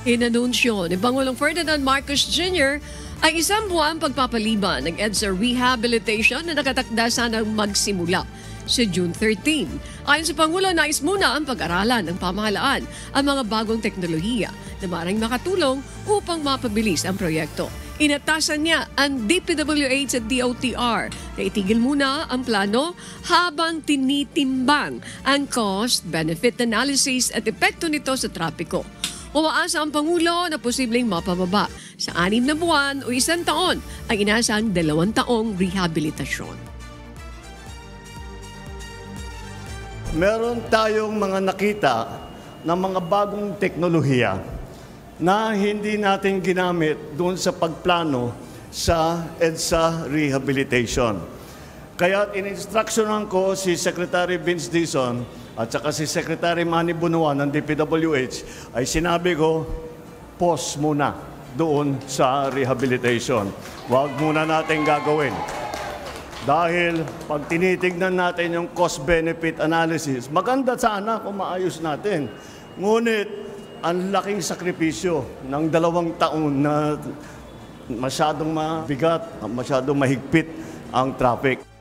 Inanunsyo ni Pangulong Ferdinand Marcos Jr. ay isang buwan pagpapaliban ng EDSA rehabilitation na nakatakda sanang magsimula sa June 13. Ayon sa Pangulo, nais muna ang pag-aralan ng pamahalaan ang mga bagong teknolohiya na maaaring makatulong upang mapabilis ang proyekto. Inatasan niya ang DPWH at DOTR na itigil muna ang plano habang tinitimbang ang cost-benefit analysis at epekto nito sa trapiko. Umaasa ang Pangulo na posibleng mapababa sa 6 na buwan o 1 taon ang inasang 2 taong rehabilitasyon. Meron tayong mga nakita na mga bagong teknolohiya na hindi natin ginamit doon sa pagplano sa EDSA rehabilitation. Kaya in-instructionan ko si Secretary Vince Dizon at saka si Secretary Manny Bunuan ng DPWH ay sinabi ko, pause muna doon sa rehabilitation. Huwag muna natin gagawin. Dahil pag tinitignan natin yung cost-benefit analysis, maganda sana kung maayos natin. Ngunit, ang laking sakripisyo ng 2 taon na masyadong mabigat, masyadong mahigpit ang traffic.